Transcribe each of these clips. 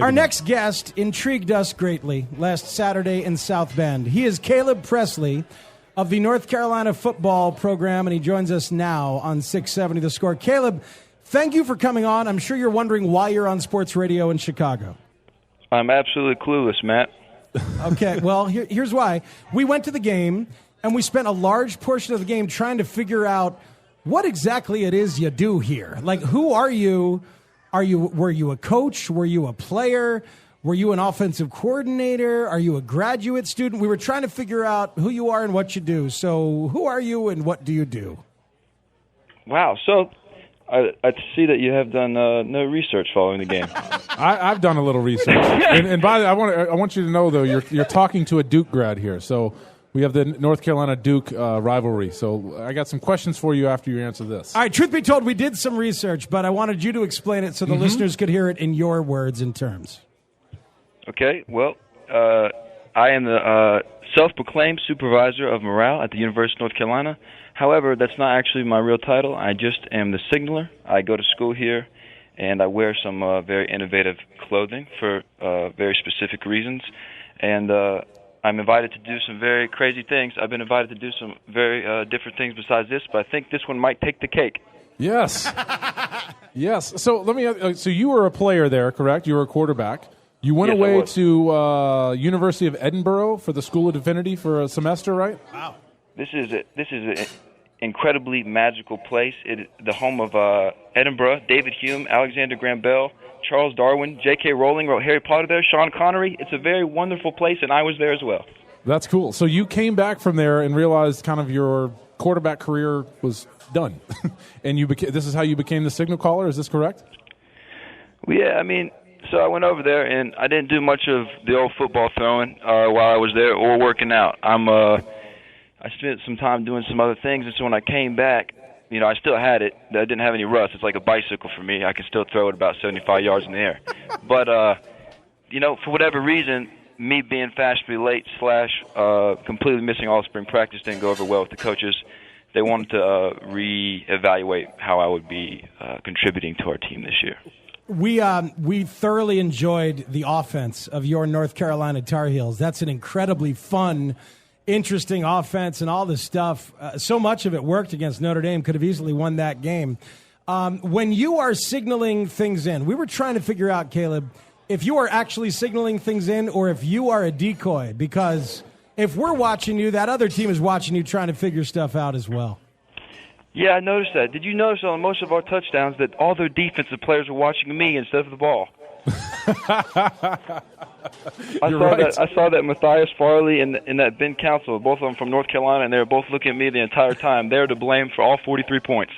Our next guest intrigued us greatly last Saturday in South Bend. He is Caleb Presley of the North Carolina football program, and he joins us now on 670 The Score. Caleb, thank you for coming on. I'm sure you're wondering why you're on Sports Radio in Chicago. I'm absolutely clueless, Matt. Okay, well, here's why. We went to the game, and we spent a large portion of the game trying to figure out what exactly it is you do here. Like, who are you? Were you a coach? Were you a player? Were you an offensive coordinator? Are you a graduate student? We were trying to figure out who you are and what you do. So who are you and what do you do? Wow. So I see that you have done no research following the game. I've done a little research. and by the way, I want you to know, though, you're talking to a Duke grad here. So we have the North Carolina-Duke rivalry. So I got some questions for you after you answer this. All right, truth be told, we did some research, but I wanted you to explain it so the listeners could hear it in your words and terms. Okay, well, I am the self-proclaimed supervisor of morale at the University of North Carolina. However, that's not actually my real title. I just am the signaler. I go to school here, and I wear some very innovative clothing for very specific reasons. And I'm invited to do some very crazy things. I've been invited to do some very different things besides this, but I think this one might take the cake. Yes. Yes. So let me. So you were a player there, correct? You were a quarterback. You went away to University of Edinburgh for the School of Divinity for a semester, right? Wow. This is an incredibly magical place. It is the home of Edinburgh, David Hume, Alexander Graham Bell, Charles Darwin, J.K. Rowling wrote Harry Potter there, Sean Connery. It's a very wonderful place, and I was there as well. That's cool. So you came back from there and realized kind of your quarterback career was done. And this is how you became the signal caller, is this correct? Well, yeah, I mean, so I went over there, and I didn't do much of the old football throwing while I was there or working out. I spent some time doing some other things, and so when I came back, you know, I still had it. I didn't have any rust. It's like a bicycle for me. I can still throw it about 75 yards in the air. But, you know, for whatever reason, me being fashionably late / completely missing all spring practice didn't go over well with the coaches. They wanted to reevaluate how I would be contributing to our team this year. We thoroughly enjoyed the offense of your North Carolina Tar Heels. That's an incredibly fun, interesting offense and all this stuff. So much of it worked against Notre Dame, could have easily won that game. When you are signaling things in, we were trying to figure out, Caleb, if you are actually signaling things in or if you are a decoy, because if we're watching you, that other team is watching you trying to figure stuff out as well. Yeah, I noticed that. Did you notice on most of our touchdowns that all their defensive players were watching me instead of the ball? I saw that Matthias Farley and that Ben Council, both of them from North Carolina, and they were both looking at me the entire time. They were to blame for all 43 points.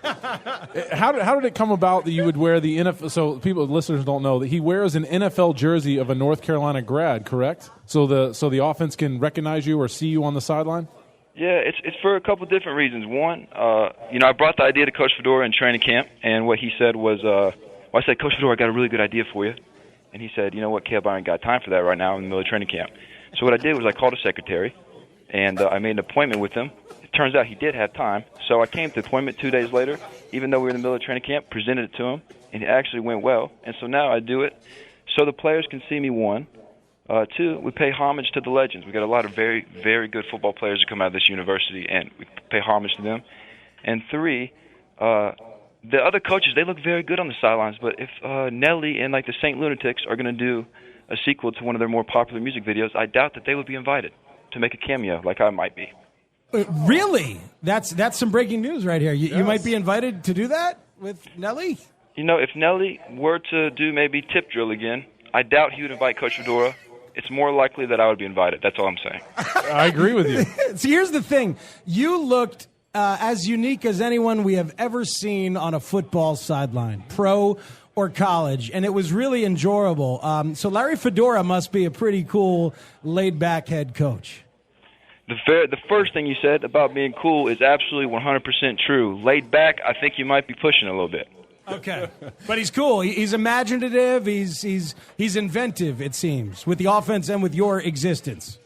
How did it come about that you would wear the NFL? So listeners don't know that he wears an NFL jersey of a North Carolina grad, correct? So the offense can recognize you or see you on the sideline. Yeah, it's for a couple different reasons. One, you know, I brought the idea to Coach Fedora in training camp, and what he said was, I said, Coach Fedora, I got a really good idea for you. And he said, you know what, Caleb, I ain't got time for that right now. I'm in the middle of training camp. So what I did was I called a secretary, and I made an appointment with him. It turns out he did have time. So I came to the appointment 2 days later, even though we were in the middle of training camp, presented it to him, and it actually went well. And so now I do it so the players can see me, one. Two, we pay homage to the legends. We got a lot of very, very good football players that come out of this university, and we pay homage to them. And three, the other coaches, they look very good on the sidelines, but if Mannelly and like the St. Lunatics are going to do a sequel to one of their more popular music videos, I doubt that they would be invited to make a cameo like I might be. Really? That's some breaking news right here. You might be invited to do that with Mannelly? You know, if Mannelly were to do maybe tip drill again, I doubt he would invite Coach Fedora. It's more likely that I would be invited. That's all I'm saying. I agree with you. So here's the thing. You looked as unique as anyone we have ever seen on a football sideline, pro or college, and it was really enjoyable. So Larry Fedora must be a pretty cool, laid-back head coach. The first thing you said about being cool is absolutely 100% true. Laid back, I think you might be pushing a little bit. Okay, but he's cool. He's imaginative. He's inventive, it seems, with the offense and with your existence.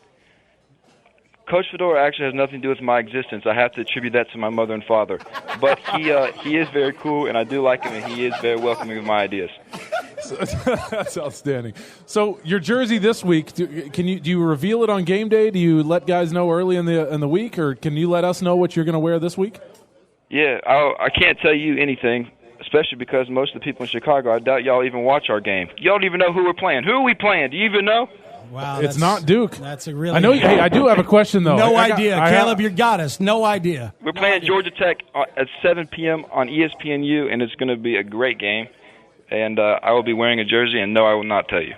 Coach Fedora actually has nothing to do with my existence. I have to attribute that to my mother and father. But he is very cool, and I do like him, and he is very welcoming of my ideas. That's outstanding. So your jersey this week, do you reveal it on game day? Do you let guys know early in the week, or can you let us know what you're going to wear this week? Yeah, I can't tell you anything, especially because most of the people in Chicago, I doubt y'all even watch our game. Y'all don't even know who we're playing. Who are we playing? Do you even know? Wow, it's not Duke. That's a really. I know. Hey, I do have a question though. No idea, Caleb. You got us. No idea. We're playing Georgia Tech at 7 p.m. on ESPNU, and it's going to be a great game. And I will be wearing a jersey, and no, I will not tell you.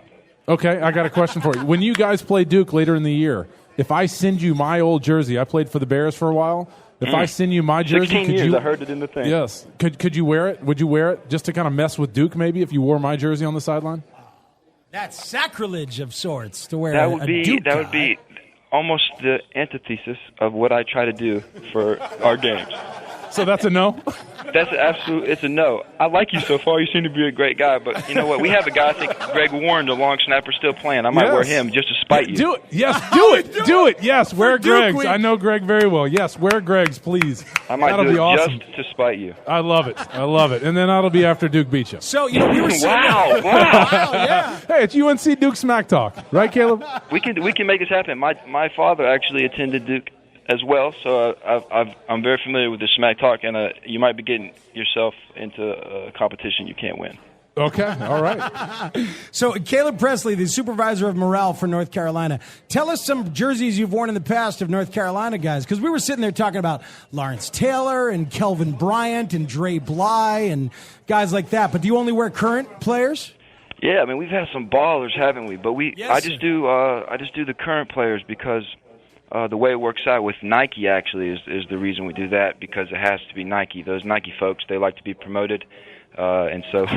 Okay, I got a question for you. When you guys play Duke later in the year, if I send you my old jersey, I played for the Bears for a while. If I send you my jersey, 16 years, I heard it in the thing. Yes. Could you wear it? Would you wear it just to kind of mess with Duke? Maybe if you wore my jersey on the sideline. That's sacrilege of sorts to wear that would a be Duke that guy. would be almost the antithesis of what I try to do for our games. So that's a no? That's it's a no. I like you so far. You seem to be a great guy, but you know what? We have a guy, I think Greg Warren, the long snapper, still playing. I might wear him just to spite you. Do it. Yes, do it. Yes, wear Greg's. Week. I know Greg very well. Yes, wear Greg's, please. I might That'll do be it awesome. just to spite you. I love it. And then that'll be after Duke beats you. So, we were Wow. yeah. Hey, it's UNC Duke Smack Talk. Right, Caleb? We can make this happen. My father actually attended Duke as well, so I'm very familiar with the smack talk, and you might be getting yourself into a competition you can't win. Okay, all right. So, Caleb Presley, the supervisor of morale for North Carolina, tell us some jerseys you've worn in the past of North Carolina guys, because we were sitting there talking about Lawrence Taylor and Kelvin Bryant and Dre Bly and guys like that, but do you only wear current players? Yeah, I mean, we've had some ballers, haven't we? But I just do the current players because the way it works out with Nike actually is the reason we do that, because it has to be Nike. Those Nike folks, they like to be promoted, and so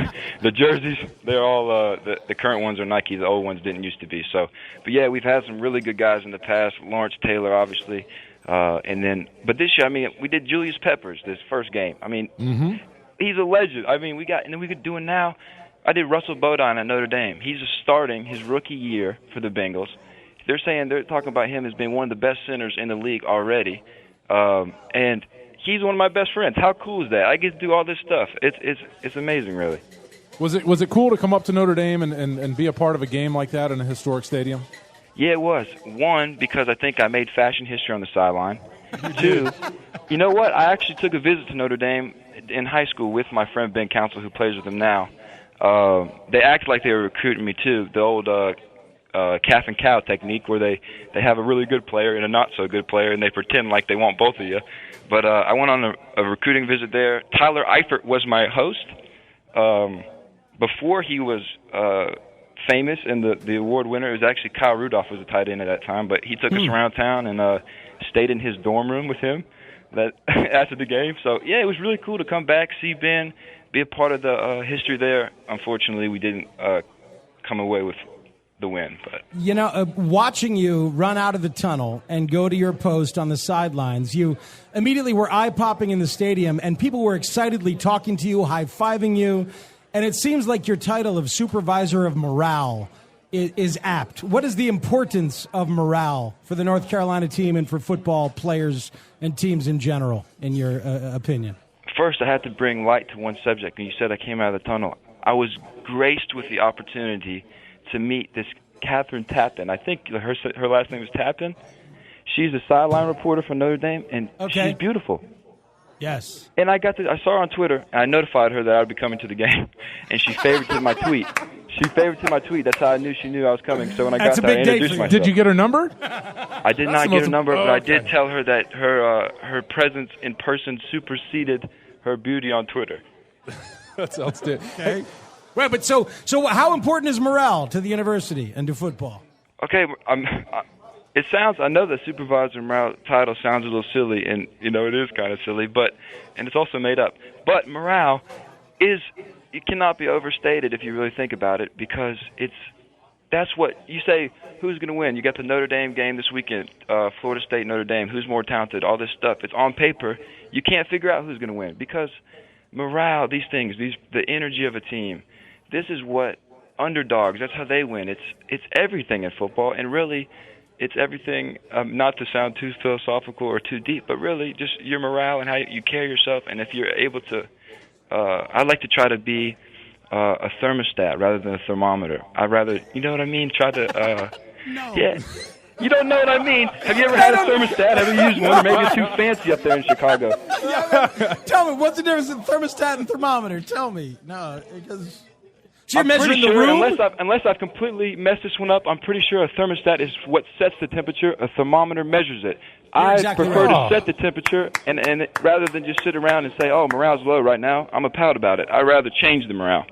the jerseys, they're all the current ones are Nike. The old ones didn't used to be. So, but yeah, we've had some really good guys in the past. Lawrence Taylor, obviously, but this year, I mean, we did Julius Peppers this first game. I mean, he's a legend. I mean, we could do it now. I did Russell Bodine at Notre Dame. He's starting his rookie year for the Bengals. They're talking about him as being one of the best centers in the league already, and he's one of my best friends. How cool is that? I get to do all this stuff. It's amazing, really. Was it cool to come up to Notre Dame and be a part of a game like that in a historic stadium? Yeah, it was. One, because I think I made fashion history on the sideline. Two, you know what? I actually took a visit to Notre Dame in high school with my friend Ben Council, who plays with them now. They acted like they were recruiting me too. The old calf and cow technique, where they have a really good player and a not so good player, and they pretend like they want both of you. But I went on a recruiting visit there. Tyler Eifert was my host. Before he was famous and the award winner, it was actually Kyle Rudolph was the tight end at that time. But he took us around town and stayed in his dorm room with him after the game. So yeah, it was really cool to come back, see Ben, be a part of the history there. Unfortunately, we didn't come away with the win. But watching you run out of the tunnel and go to your post on the sidelines, you immediately were eye-popping in the stadium, and people were excitedly talking to you, high-fiving you, and it seems like your title of supervisor of morale is apt. What is the importance of morale for the North Carolina team and for football players and teams in general, in your opinion? First, I had to bring light to one subject. And you said I came out of the tunnel. I was graced with the opportunity to meet this Catherine Tappan. I think her last name is Tappan. She's a sideline reporter for Notre Dame, and she's beautiful. Yes. And I saw her on Twitter, and I notified her that I would be coming to the game, and she favorited my tweet. That's how I knew she knew I was coming. So when I got there, I introduced myself. Did you get her number? I did not get her number, but I did tell her that her presence in person superseded her beauty on Twitter. That's outstanding. Okay. Well, but so how important is morale to the university and to football? Okay, I know the supervisor morale title sounds a little silly, and it is kind of silly, and it's also made up. But morale it cannot be overstated if you really think about it, because that's what you say. Who's going to win? You got the Notre Dame game this weekend, Florida State, Notre Dame. Who's more talented? All this stuff. It's on paper. You can't figure out who's going to win, because morale, these things, the energy of a team. This is what underdogs. That's how they win. It's everything in football, and really, it's everything. Not to sound too philosophical or too deep, but really just your morale and how you carry yourself. And if you're able to, I like to try to be a thermostat rather than a thermometer. I'd rather, you know what I mean? Try to, No. yeah. You don't know what I mean. Have you ever had a thermostat? Have you used one? Or maybe it's too fancy up there in Chicago. Tell me, what's the difference in thermostat and thermometer? Tell me. No, because you're I'm measuring pretty the sure, room? unless I've completely messed this one up, I'm pretty sure a thermostat is what sets the temperature. A thermometer measures it. I exactly prefer right. to set the temperature, and rather than just sit around and say, oh, morale's low right now, I'm a pout about it. I'd rather change the morale.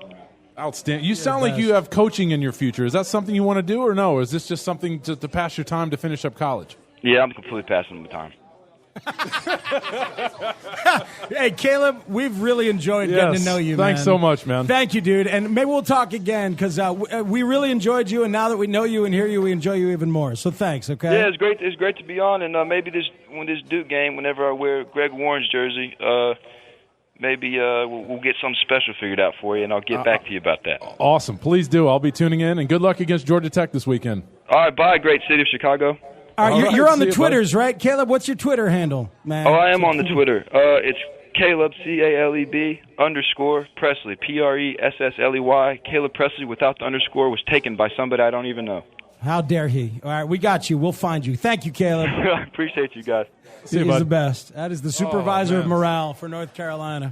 Outstanding. You sound like you have coaching in your future. Is that something you want to do, or no? Or is this just something to pass your time to finish up college? Yeah, I'm completely passing the time. Hey, Caleb, we've really enjoyed getting to know you, man. Thanks so much, man. Thank you, dude. And maybe we'll talk again because we really enjoyed you, and now that we know you and hear you, we enjoy you even more. So thanks, okay? Yeah, it's great. It's great to be on, and maybe this Duke game, whenever I wear Greg Warren's jersey, maybe we'll get something special figured out for you, and I'll get back to you about that. Awesome. Please do. I'll be tuning in, and good luck against Georgia Tech this weekend. All right, bye, great city of Chicago. All right, you're on the see you, Twitters, right? Caleb, what's your Twitter handle, man? Oh, I am on the Twitter. It's Caleb, CALEB, _ Presley, PRESSLEY. Caleb Presley without the underscore was taken by somebody I don't even know. How dare he? All right, we got you. We'll find you. Thank you, Caleb. I appreciate you guys. See you, He's bud. the best. That is the supervisor of morale for North Carolina.